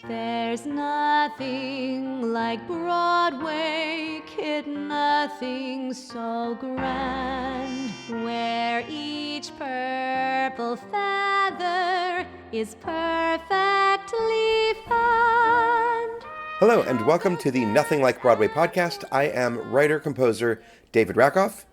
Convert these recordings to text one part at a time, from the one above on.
There's nothing like Broadway, kid, nothing so grand, where each purple feather is perfectly found. Hello, and welcome to the Nothing Like Broadway podcast. I am writer-composer David Rackoff,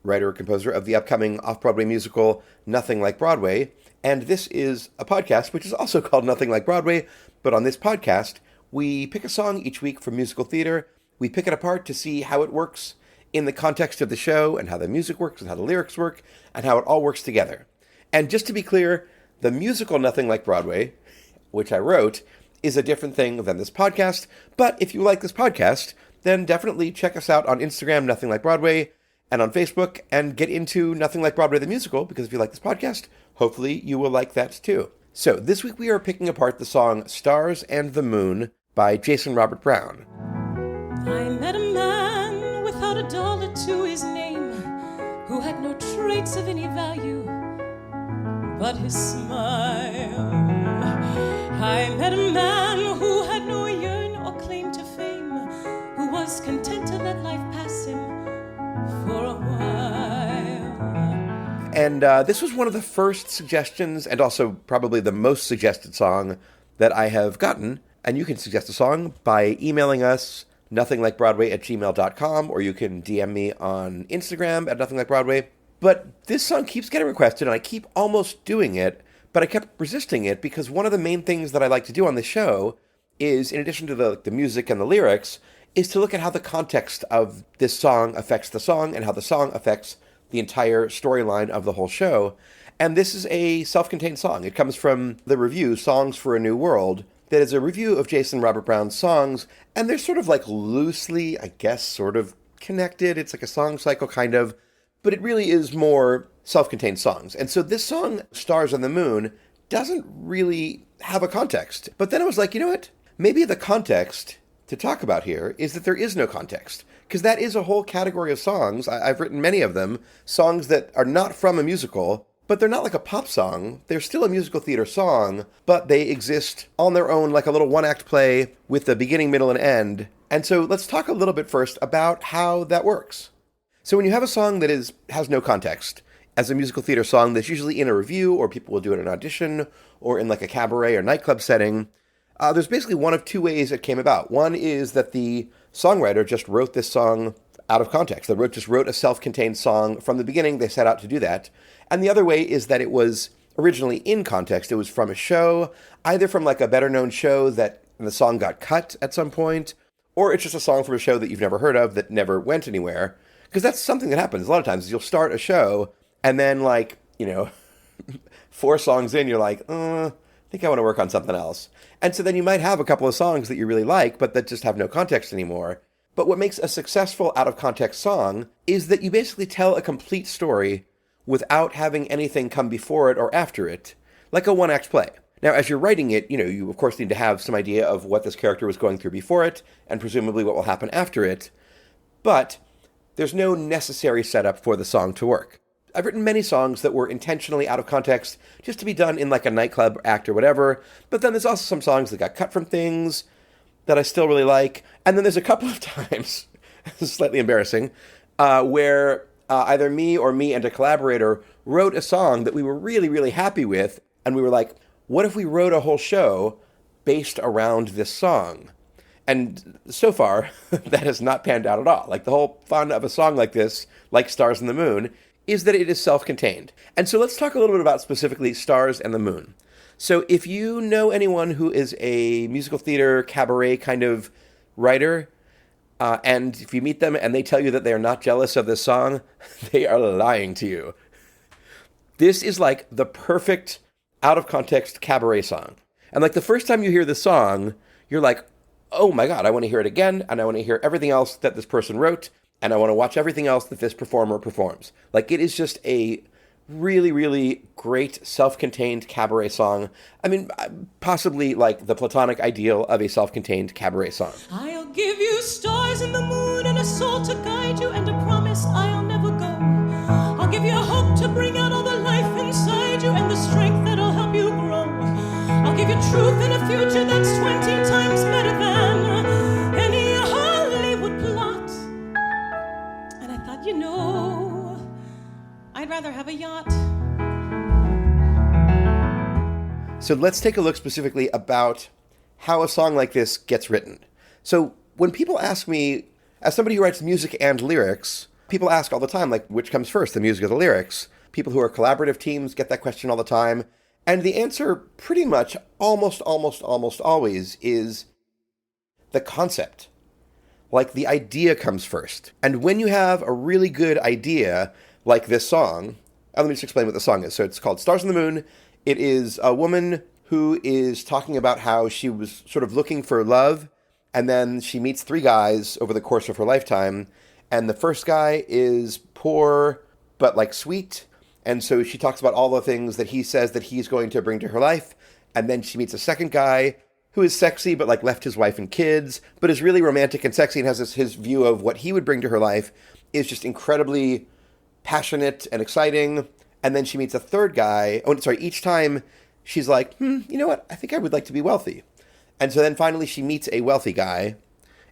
writer-composer of the upcoming off-Broadway musical Nothing Like Broadway, and this is a podcast which is also called Nothing Like Broadway, but on this podcast, we pick a song each week from musical theater, we pick it apart to see how it works in the context of the show, and how the music works, and how the lyrics work, and how it all works together. And just to be clear, the musical Nothing Like Broadway, which I wrote, is a different thing than this podcast, but if you like this podcast, then definitely check us out on Instagram, Nothing Like Broadway, and on Facebook, and get into Nothing Like Broadway the musical, because if you like this podcast, hopefully you will like that too. So this week we are picking apart the song Stars and the Moon by Jason Robert Brown. I met a man without a dollar to his name, who had no traits of any value but his smile. I met a man who had no yearn or claim to fame, who was content to let life pass him for a while. And this was one of the first suggestions, and also probably the most suggested song that I have gotten. And you can suggest a song by emailing us, nothinglikeBroadway@gmail.com, or you can DM me on Instagram at nothinglikeBroadway. But this song keeps getting requested, and I keep almost doing it, but I kept resisting it because one of the main things that I like to do on this show is, in addition to the music and the lyrics, is to look at how the context of this song affects the song and how the song affects the entire storyline of the whole show. And this is a self-contained song. It comes from the review, Songs for a New World, that is a review of Jason Robert Brown's songs, and they're sort of like loosely, I guess, sort of connected. It's like a song cycle kind of, but it really is more self-contained songs. And so this song, Stars on the Moon, doesn't really have a context. But then I was like, you know what? Maybe the context to talk about here is that there is no context. Because that is a whole category of songs. I've written many of them, songs that are not from a musical, but they're not like a pop song. They're still a musical theater song, but they exist on their own like a little one-act play with a beginning, middle, and end. And so let's talk a little bit first about how that works. So when you have a song that has no context, as a musical theater song that's usually in a review, or people will do it in an audition, or in like a cabaret or nightclub setting, there's basically one of two ways it came about. One is that the songwriter just wrote this song out of context. They just wrote a self-contained song from the beginning. They set out to do that. And the other way is that it was originally in context. It was from a show, either from like a better-known show that the song got cut at some point, or it's just a song from a show that you've never heard of that never went anywhere. Because that's something that happens a lot of times. You'll start a show, and then 4 songs in, you're like, I think I want to work on something else. And so then you might have a couple of songs that you really like, but that just have no context anymore. But what makes a successful out-of-context song is that you basically tell a complete story without having anything come before it or after it, like a one-act play. Now, as you're writing it, you of course need to have some idea of what this character was going through before it, and presumably what will happen after it. But there's no necessary setup for the song to work. I've written many songs that were intentionally out of context, just to be done in like a nightclub act or whatever, but then there's also some songs that got cut from things that I still really like, and then there's a couple of times, this is slightly embarrassing, where either me and a collaborator wrote a song that we were really, really happy with, and we were like, what if we wrote a whole show based around this song? And so far, that has not panned out at all. Like, the whole fun of a song like this, like Stars and the Moon, is that it is self-contained. And so let's talk a little bit about specifically Stars and the Moon. So if you know anyone who is a musical theater, cabaret kind of writer, and if you meet them and they tell you that they are not jealous of this song, they are lying to you. This is like the perfect out-of-context cabaret song. And like the first time you hear the song, you're like, oh my God, I want to hear it again, and I want to hear everything else that this person wrote, and I want to watch everything else that this performer performs. Like, it is just a really, really great self-contained cabaret song. I mean, possibly like the platonic ideal of a self-contained cabaret song. I'll give you stars and the moon and a soul to guide you and a promise I'll never go. I'll give you hope to bring out all the life inside you and the strength that'll help you grow. I'll give you truth and a future that's 20 So let's take a look specifically about how a song like this gets written. So when people ask me, as somebody who writes music and lyrics, people ask all the time, like, which comes first, the music or the lyrics? People who are collaborative teams get that question all the time. And the answer pretty much almost always is the concept. Like, the idea comes first. And when you have a really good idea, like this song, let me just explain what the song is. So it's called Stars on the Moon. It is a woman who is talking about how she was sort of looking for love, and then she meets three guys over the course of her lifetime. And the first guy is poor, but like sweet. And so she talks about all the things that he says that he's going to bring to her life. And then she meets a second guy who is sexy, but like left his wife and kids, but is really romantic and sexy and has his view of what he would bring to her life is just incredibly passionate and exciting. And then she meets a third guy. Each time she's like, you know what? I think I would like to be wealthy. And so then finally she meets a wealthy guy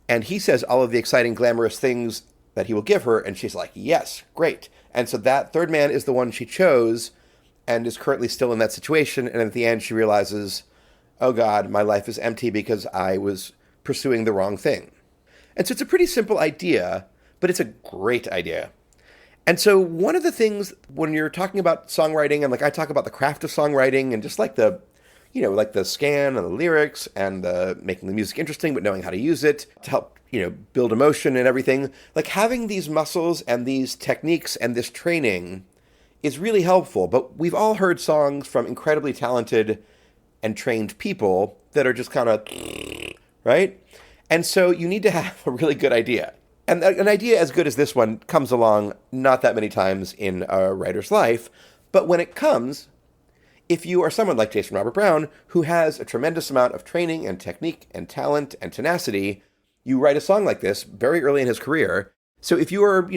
and he says all of the exciting, glamorous things that he will give her. And she's like, yes, great. And so that third man is the one she chose and is currently still in that situation. And at the end, she realizes, oh God, my life is empty because I was pursuing the wrong thing. And so it's a pretty simple idea, but it's a great idea. And so one of the things when you're talking about songwriting, and like I talk about the craft of songwriting and just like the, like the scan and the lyrics and the making the music interesting, but knowing how to use it to help, build emotion and everything, like having these muscles and these techniques and this training is really helpful. But we've all heard songs from incredibly talented and trained people that are just kind of, right? And so you need to have a really good idea. And an idea as good as this one comes along not that many times in a writer's life. But when it comes, if you are someone like Jason Robert Brown, who has a tremendous amount of training and technique and talent and tenacity, you write a song like this very early in his career. So if you are,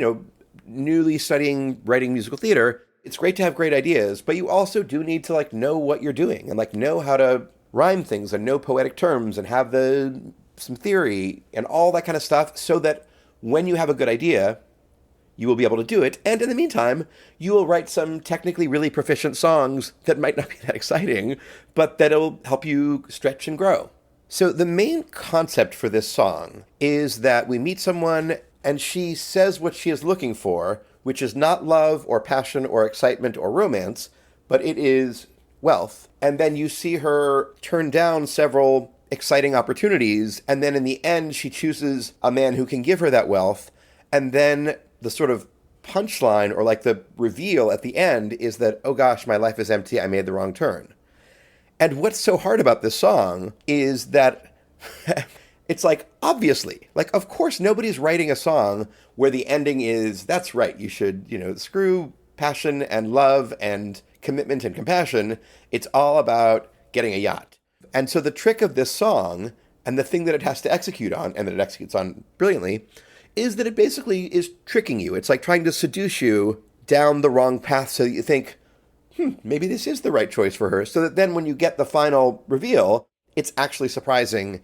newly studying writing musical theater, it's great to have great ideas, but you also do need to know what you're doing and know how to rhyme things and know poetic terms and have some theory and all that kind of stuff so that when you have a good idea, you will be able to do it. And in the meantime, you will write some technically really proficient songs that might not be that exciting, but that'll help you stretch and grow. So the main concept for this song is that we meet someone and she says what she is looking for, which is not love or passion or excitement or romance, but it is wealth. And then you see her turn down several exciting opportunities, and then in the end, she chooses a man who can give her that wealth, and then the sort of punchline, or the reveal at the end, is that, oh gosh, my life is empty, I made the wrong turn. And what's so hard about this song is that it's obviously, of course, nobody's writing a song where the ending is, that's right, you should, screw passion and love and commitment and compassion. It's all about getting a yacht. And so the trick of this song, and the thing that it has to execute on, and that it executes on brilliantly, is that it basically is tricking you. It's like trying to seduce you down the wrong path so that you think, maybe this is the right choice for her. So that then when you get the final reveal, it's actually surprising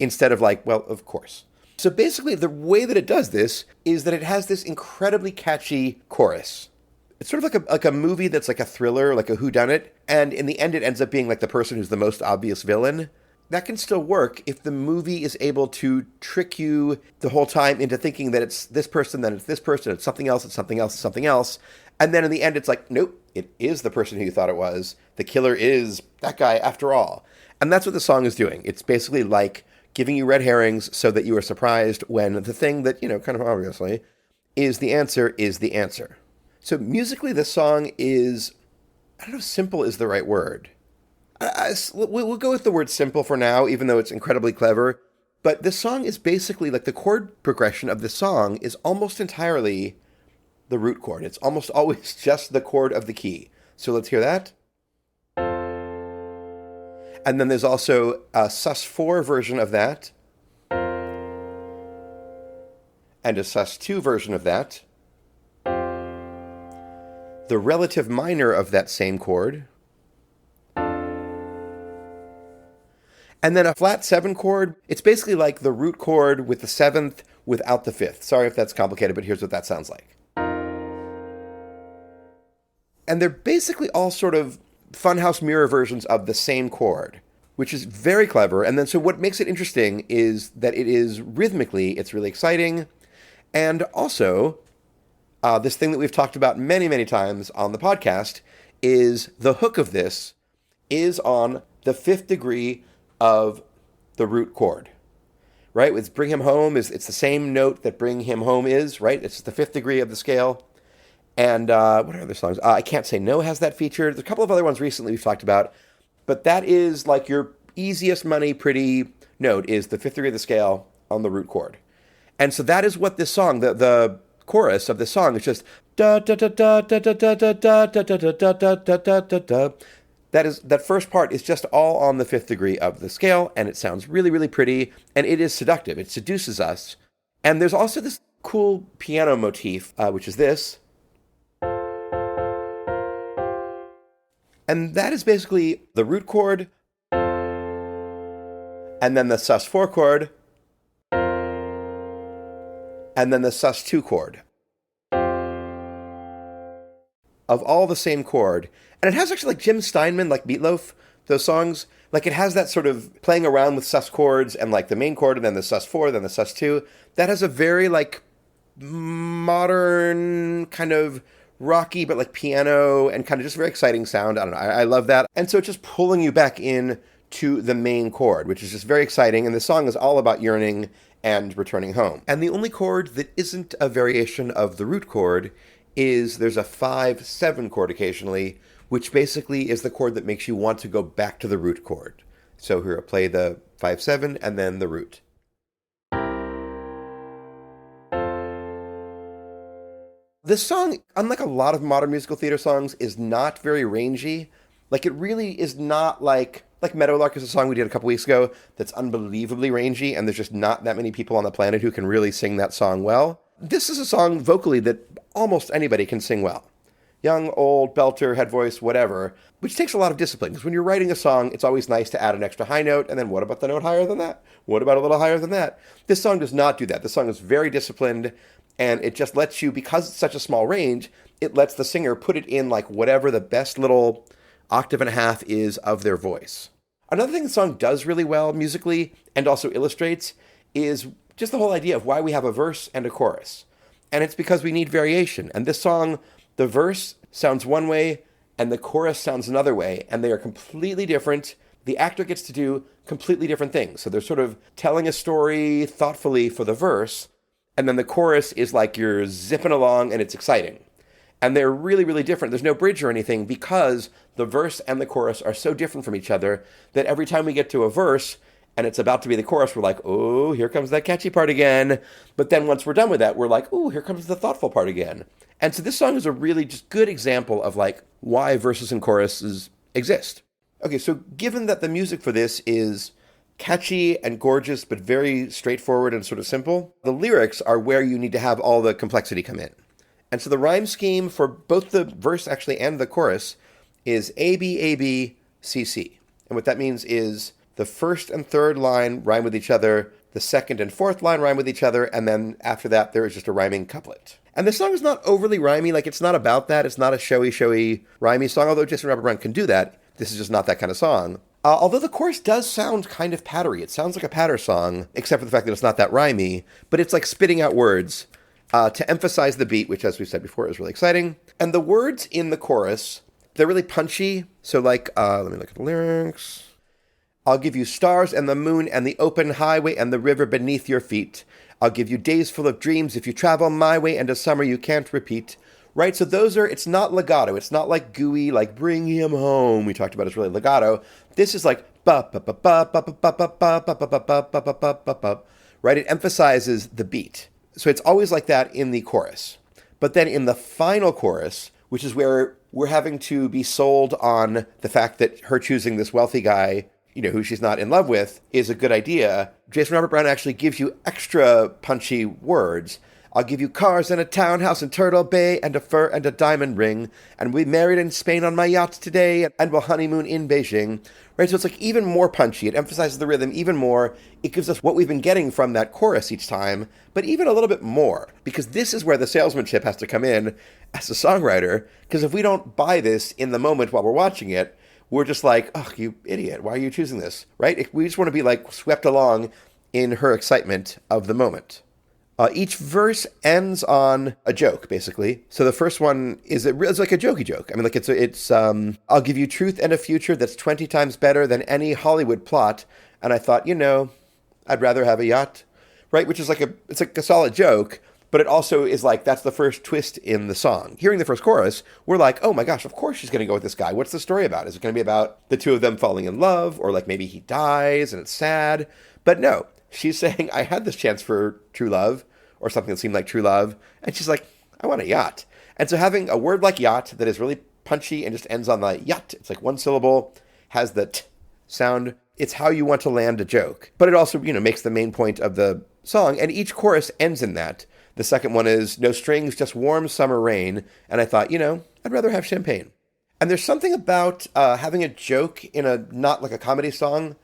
instead of well, of course. So basically the way that it does this is that it has this incredibly catchy chorus. It's sort of like a movie that's like a thriller, like a whodunit, and in the end it ends up being the person who's the most obvious villain. That can still work if the movie is able to trick you the whole time into thinking that it's this person, then it's this person, it's something else, it's something else, it's something else. And then in the end it's nope, it is the person who you thought it was. The killer is that guy after all. And that's what the song is doing. It's basically giving you red herrings so that you are surprised when the thing that, kind of obviously, is the answer is the answer. So musically, this song is, I don't know if simple is the right word. We'll go with the word simple for now, even though it's incredibly clever. But this song is basically, the chord progression of the song is almost entirely the root chord. It's almost always just the chord of the key. So let's hear that. And then there's also a sus4 version of that. And a sus2 version of that. The relative minor of that same chord. And then a flat 7 chord. It's basically like the root chord with the 7th without the 5th. Sorry if that's complicated, but here's what that sounds like. And they're basically all sort of funhouse mirror versions of the same chord, which is very clever. And then so what makes it interesting is that it is rhythmically, it's really exciting. And also, this thing that we've talked about many, many times on the podcast is the hook of this is on the fifth degree of the root chord, right? It's Bring Him Home, it's the same note that Bring Him Home is, right? It's the fifth degree of the scale. And what are other songs? I Can't Say No has that feature. There's a couple of other ones recently we've talked about, but that is like your easiest money pretty note is the fifth degree of the scale on the root chord. And so that is what this song, the chorus of this song is just da da da da da da da da da da da da da da da da. That first part is just all on the fifth degree of the scale, and it sounds really, really pretty, and it is seductive. It seduces us. And there's also this cool piano motif, which is this. And that is basically the root chord, and then the sus4 chord, and then the sus2 chord. Of all the same chord. And it has actually like Jim Steinman, like Meatloaf, those songs, like it has that sort of playing around with sus chords and like the main chord and then the sus4, then the sus2. That has a very like modern kind of rocky, but like piano and kind of just very exciting sound. I don't know. I love that. And so it's just pulling you back in to the main chord, which is just very exciting. And the song is all about yearning and returning home. And the only chord that isn't a variation of the root chord is there's a 5-7 chord occasionally, which basically is the chord that makes you want to go back to the root chord. So here, I'll play the 5-7 and then the root. This song, unlike a lot of modern musical theater songs, is not very rangy. Like, it really is not like Meadowlark is a song we did a couple weeks ago that's unbelievably rangy, and there's just not that many people on the planet who can really sing that song well. This is a song vocally that almost anybody can sing well. Young, old, belter, head voice, whatever, which takes a lot of discipline, because when you're writing a song, it's always nice to add an extra high note, and then what about the note higher than that? What about a little higher than that? This song does not do that. This song is very disciplined, and it just lets you, because it's such a small range, it lets the singer put it in like whatever the best little octave and a half is of their voice. Another thing the song does really well musically, and also illustrates, is just the whole idea of why we have a verse and a chorus. And it's because we need variation. And this song, the verse sounds one way, and the chorus sounds another way, and they are completely different. The actor gets to do completely different things. So they're sort of telling a story thoughtfully for the verse, and then the chorus is like you're zipping along and it's exciting. And they're really, really different. There's no bridge or anything because the verse and the chorus are so different from each other that every time we get to a verse and it's about to be the chorus, we're like, oh, here comes that catchy part again. But then once we're done with that, we're like, oh, here comes the thoughtful part again. And so this song is a really just good example of like why verses and choruses exist. Okay, so given that the music for this is catchy and gorgeous, but very straightforward and sort of simple, the lyrics are where you need to have all the complexity come in. And so the rhyme scheme for both the verse actually and the chorus is A, B, A, B, C, C. And what that means is the first and third line rhyme with each other, the second and fourth line rhyme with each other, and then after that there is just a rhyming couplet. And the song is not overly rhymey, like it's not about that. It's not a showy, rhymey song, although Jason Robert Brown can do that. This is just not that kind of song. Although the chorus does sound kind of pattery. It sounds like a patter song, except for the fact that it's not that rhymey, but it's like spitting out words to emphasize the beat, which, as we said before, is really exciting. And the words in the chorus, they're really punchy. So like, let me look at the lyrics. I'll give you stars and the moon and the open highway and the river beneath your feet. I'll give you days full of dreams if you travel my way and a summer you can't repeat. Right? So those are, it's not legato. It's not like gooey, like Bring Him Home. We talked about it's really legato. This is like ba ba ba ba ba ba ba ba ba ba ba ba ba ba ba ba. Right? It emphasizes the beat. So it's always like that in the chorus. But then in the final chorus, which is where we're having to be sold on the fact that her choosing this wealthy guy, you know, who she's not in love with, is a good idea, Jason Robert Brown actually gives you extra punchy words. I'll give you cars and a townhouse in Turtle Bay and a fur and a diamond ring. And we married in Spain on my yacht today and we'll honeymoon in Beijing. Right? So it's like even more punchy. It emphasizes the rhythm even more. It gives us what we've been getting from that chorus each time, but even a little bit more. Because this is where the salesmanship has to come in as a songwriter. Because if we don't buy this in the moment while we're watching it, we're just like, oh, you idiot, why are you choosing this, right? We just want to be like swept along in her excitement of the moment. Each verse ends on a joke, basically. So the first one is it's like a jokey joke. I mean, like it's I'll give you truth and a future that's 20 times better than any Hollywood plot. And I thought, I'd rather have a yacht, right? Which is it's like a solid joke, but it also is like, that's the first twist in the song. Hearing the first chorus, we're like, oh my gosh, of course she's going to go with this guy. What's the story about? Is it going to be about the two of them falling in love? Or like maybe he dies and it's sad? But no, she's saying, I had this chance for true love, or something that seemed like true love. And she's like, I want a yacht. And so having a word like yacht that is really punchy and just ends on the yacht, it's like one syllable, has the t sound. It's how you want to land a joke. But it also, makes the main point of the song. And each chorus ends in that. The second one is no strings, just warm summer rain. And I thought, I'd rather have champagne. And there's something about having a joke in not like a comedy song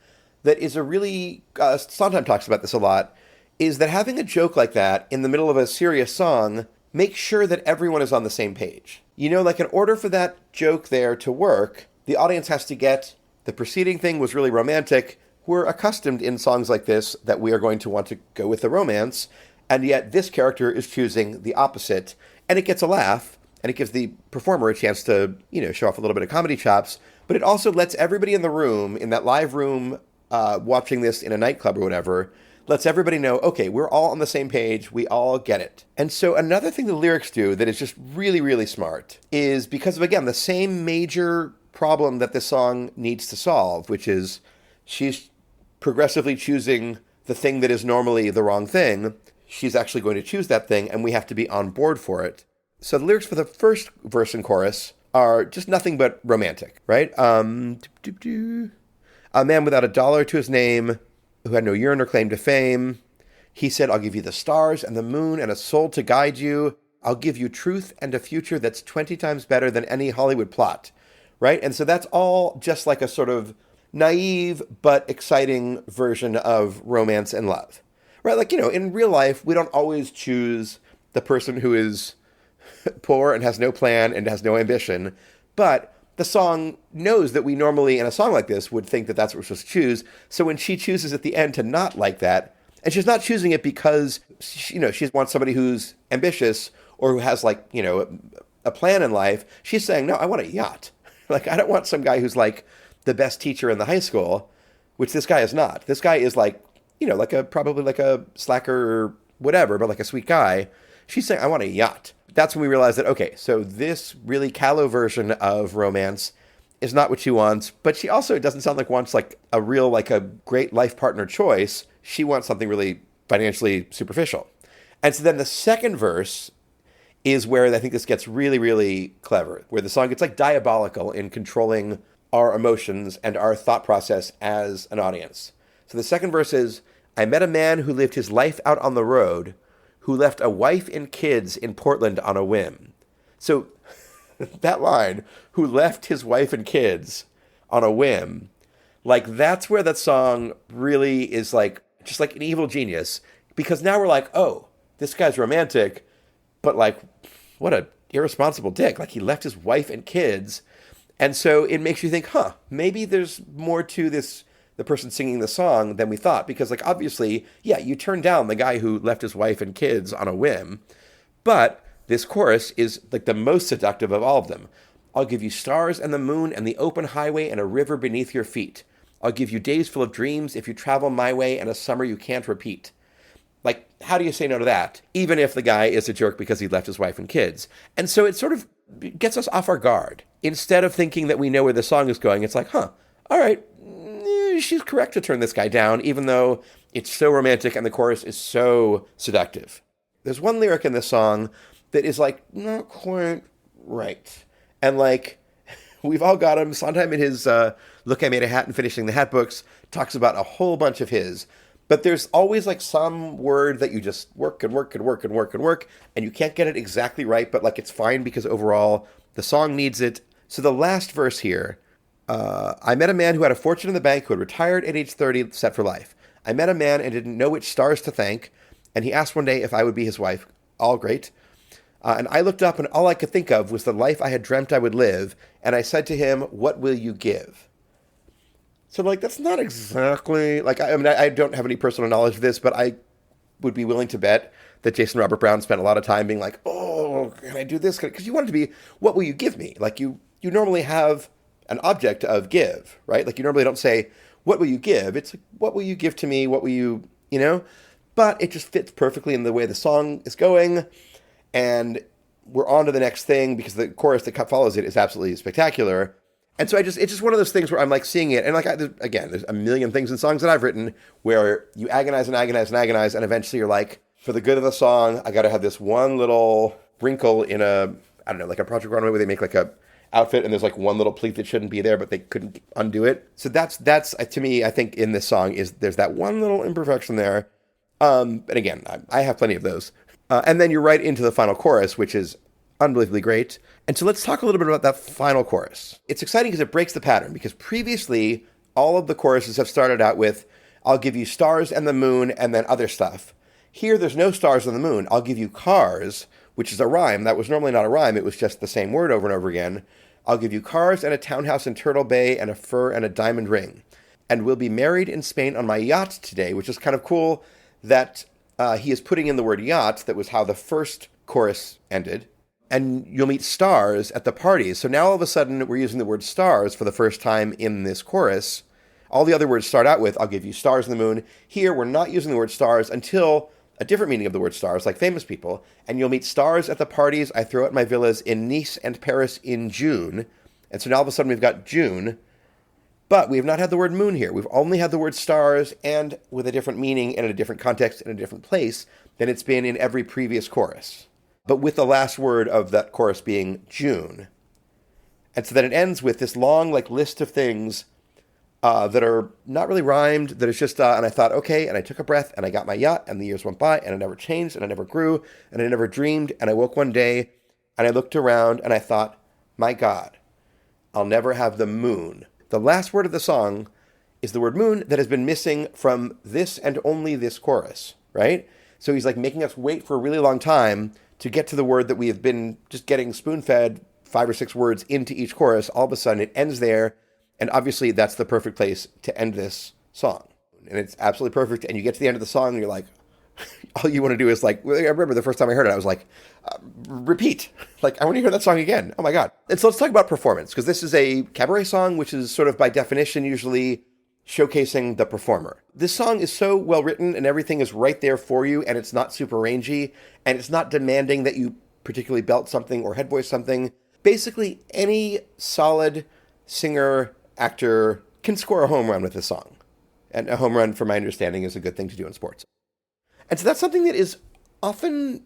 that is a really, Sondheim talks about this a lot, is that having a joke like that in the middle of a serious song makes sure that everyone is on the same page. Like in order for that joke there to work, the audience has to get the preceding thing was really romantic. We're accustomed in songs like this that we are going to want to go with the romance, and yet this character is choosing the opposite, and it gets a laugh, and it gives the performer a chance to, show off a little bit of comedy chops, but it also lets everybody in the room, in that live room, watching this in a nightclub or whatever, lets everybody know, okay, we're all on the same page, we all get it. And so another thing the lyrics do that is just really, really smart is because of, again, the same major problem that this song needs to solve, which is she's progressively choosing the thing that is normally the wrong thing. She's actually going to choose that thing, and we have to be on board for it. So the lyrics for the first verse and chorus are just nothing but romantic, right? A man without a dollar to his name, who had no yearn or claim to fame. He said, I'll give you the stars and the moon and a soul to guide you. I'll give you truth and a future that's 20 times better than any Hollywood plot, right? And so that's all just like a sort of naive but exciting version of romance and love, right? Like, in real life, we don't always choose the person who is poor and has no plan and has no ambition, but the song knows that we normally, in a song like this, would think that that's what we're supposed to choose. So when she chooses at the end to not like that, and she's not choosing it because, she wants somebody who's ambitious or who has like, a plan in life. She's saying, no, I want a yacht. Like, I don't want some guy who's like the best teacher in the high school, which this guy is not. This guy is like, probably like a slacker or whatever, but like a sweet guy. She's saying, I want a yacht. That's when we realize that, okay, so this really callow version of romance is not what she wants, but she also doesn't sound like wants like a real, like a great life partner choice. She wants something really financially superficial. And so then the second verse is where I think this gets really, really clever, where the song gets like diabolical in controlling our emotions and our thought process as an audience. So the second verse is, I met a man who lived his life out on the road, who left a wife and kids in Portland on a whim. So that line, who left his wife and kids on a whim, like that's where that song really is like, just like an evil genius. Because now we're like, oh, this guy's romantic, but like, what a irresponsible dick. Like he left his wife and kids. And so it makes you think, maybe there's more to this, the person singing the song, than we thought. Because like, obviously, yeah, you turn down the guy who left his wife and kids on a whim. But this chorus is like the most seductive of all of them. I'll give you stars and the moon and the open highway and a river beneath your feet. I'll give you days full of dreams if you travel my way and a summer you can't repeat. Like, how do you say no to that? Even if the guy is a jerk because he left his wife and kids. And so it sort of gets us off our guard. Instead of thinking that we know where the song is going, it's like, all right, she's correct to turn this guy down, even though it's so romantic and the chorus is so seductive. There's one lyric in this song that is like, not quite right. And like, we've all got him. Sondheim in his Look, I Made a Hat and Finishing the Hat books talks about a whole bunch of his. But there's always like some word that you just work and work and work and work and work, and you can't get it exactly right, but like it's fine because overall the song needs it. So the last verse here, I met a man who had a fortune in the bank, who had retired at age 30, set for life. I met a man and didn't know which stars to thank, and he asked one day if I would be his wife. All great. And I looked up and all I could think of was the life I had dreamt I would live. And I said to him, what will you give? So I'm like, that's not exactly, like, I mean, I don't have any personal knowledge of this, but I would be willing to bet that Jason Robert Brown spent a lot of time being like, oh, can I do this? Because you want it to be, what will you give me? Like, you normally have an object of give, right? Like, you normally don't say, what will you give? It's like, what will you give to me? What will you, you know? But it just fits perfectly in the way the song is going. And we're on to the next thing because the chorus that follows it is absolutely spectacular. And so it's just one of those things where I'm like seeing it. And like, again, there's a million things in songs that I've written where you agonize and agonize and agonize. And eventually you're like, for the good of the song, I got to have this one little wrinkle in I don't know, like a Project Runway where they make like a outfit and there's like one little pleat that shouldn't be there, but they couldn't undo it. So that's to me, I think in this song there's that one little imperfection there. And again, I have plenty of those. And then you're right into the final chorus, which is unbelievably great. And so let's talk a little bit about that final chorus. It's exciting because it breaks the pattern, because previously all of the choruses have started out with, I'll give you stars and the moon and then other stuff. Here, there's no stars and the moon. I'll give you cars, which is a rhyme. That was normally not a rhyme. It was just the same word over and over again. I'll give you cars and a townhouse in Turtle Bay and a fur and a diamond ring. And we'll be married in Spain on my yacht today, which is kind of cool that he is putting in the word yacht. That was how the first chorus ended. And you'll meet stars at the parties. So now all of a sudden we're using the word stars for the first time in this chorus. All the other words start out with, I'll give you stars in the moon. Here we're not using the word stars until a different meaning of the word stars, like famous people. And you'll meet stars at the parties I throw at my villas in Nice and Paris in June. And so now all of a sudden we've got June. But we have not had the word moon here. We've only had the word stars, and with a different meaning and in a different context and a different place than it's been in every previous chorus. But with the last word of that chorus being June. And so then it ends with this long list of things that are not really rhymed, that is just, and I thought, okay, and I took a breath, and I got my yacht, and the years went by, and I never changed, and I never grew, and I never dreamed, and I woke one day, and I looked around, and I thought, my God, I'll never have the moon. The last word of the song is the word moon that has been missing from this and only this chorus, right? So he's like making us wait for a really long time to get to the word that we have been just getting spoon-fed 5 or 6 words into each chorus. All of a sudden it ends there. And obviously that's the perfect place to end this song. And it's absolutely perfect. And you get to the end of the song and you're like, all you want to do is like, I remember the first time I heard it, I was like, repeat. Like, I want to hear that song again. Oh my God. And so let's talk about performance, because this is a cabaret song, which is sort of by definition usually showcasing the performer. This song is so well written and everything is right there for you, and it's not super rangy, and it's not demanding that you particularly belt something or head voice something. Basically, any solid singer, actor can score a home run with this song. And a home run, from my understanding, is a good thing to do in sports. And so that's something that is often,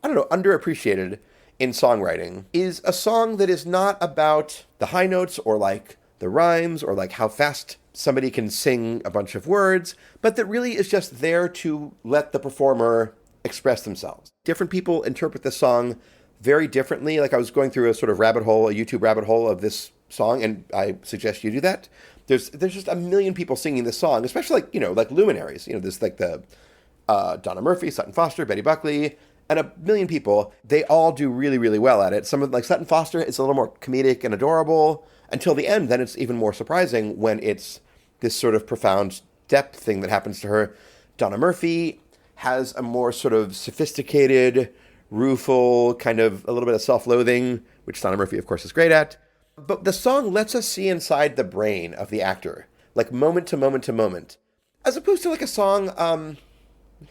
underappreciated in songwriting, is a song that is not about the high notes or like the rhymes or like how fast somebody can sing a bunch of words, but that really is just there to let the performer express themselves. Different people interpret this song very differently. Like, I was going through a sort of rabbit hole, a YouTube rabbit hole of this song, and I suggest you do that. There's just a million people singing this song, especially like luminaries. There's like the Donna Murphy, Sutton Foster, Betty Buckley, and a million people. They all do really, really well at it. Some of like Sutton Foster is a little more comedic and adorable until the end. Then it's even more surprising when it's this sort of profound depth thing that happens to her. Donna Murphy has a more sort of sophisticated, rueful, kind of a little bit of self-loathing, which Donna Murphy, of course, is great at. But the song lets us see inside the brain of the actor, like moment to moment to moment, as opposed to like a song,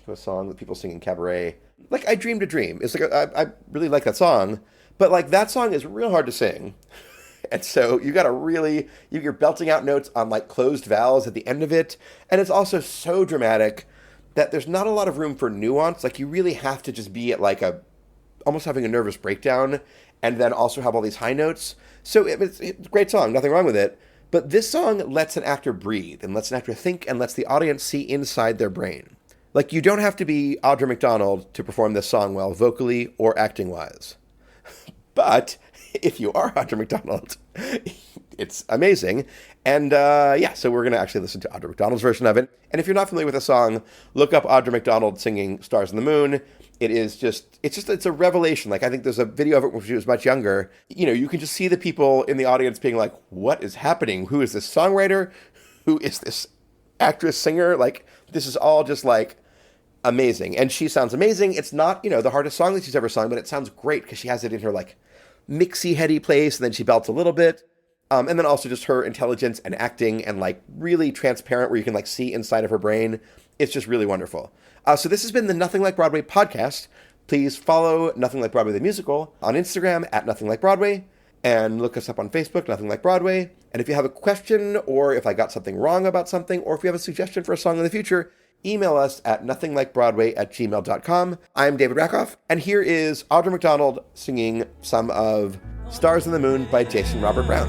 a song that people sing in cabaret, like I Dreamed a Dream. It's like, I really like that song, but like that song is real hard to sing. And so you got to really, you're belting out notes on like closed vowels at the end of it. And it's also so dramatic that there's not a lot of room for nuance. Like, you really have to just be at like almost having a nervous breakdown, and then also have all these high notes. So it's a great song, nothing wrong with it. But this song lets an actor breathe and lets an actor think and lets the audience see inside their brain. Like, you don't have to be Audra McDonald to perform this song well, vocally or acting-wise. But if you are Audra McDonald, it's amazing. And so we're going to actually listen to Audra McDonald's version of it. And if you're not familiar with the song, look up Audra McDonald singing Stars on the Moon. It's a revelation. Like, I think there's a video of it when she was much younger. You know, you can just see the people in the audience being like, what is happening? Who is this songwriter? Who is this actress, singer? Like, this is all just like amazing. And she sounds amazing. It's not, you know, the hardest song that she's ever sung, but it sounds great because she has it in her like mixy, heady place. And then she belts a little bit. And then also just her intelligence and acting and like really transparent where you can like see inside of her brain. It's just really wonderful. So this has been the Nothing Like Broadway podcast. Please follow Nothing Like Broadway the Musical on Instagram at Nothing Like Broadway, and look us up on Facebook, Nothing Like Broadway. And if you have a question, or if I got something wrong about something, or if you have a suggestion for a song in the future, email us at nothinglikeBroadway@gmail.com. I'm David Rackoff, and here is Audra McDonald singing some of Stars on the Moon by Jason Robert Brown.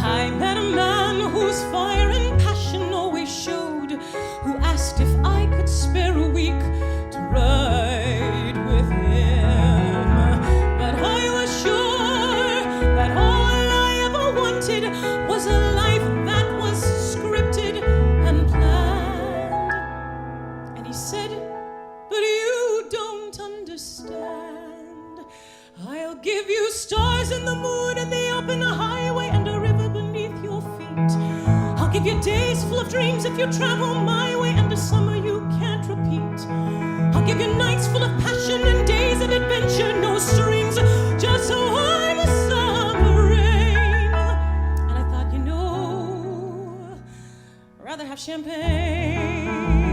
I met a man whose fire and passion always showed, who asked if I could spare a week to ride with him. But I was sure that all I ever wanted was a life that was scripted and planned. And he said, but you don't understand. I'll give you stars and the moon and the open highway and a river beneath your feet. I'll give you days full of dreams if you travel my way and a summer you can't repeat. I'll give you nights full of passion and days of adventure, no strings, just warm summer rain. And I thought, you know, I'd rather have champagne.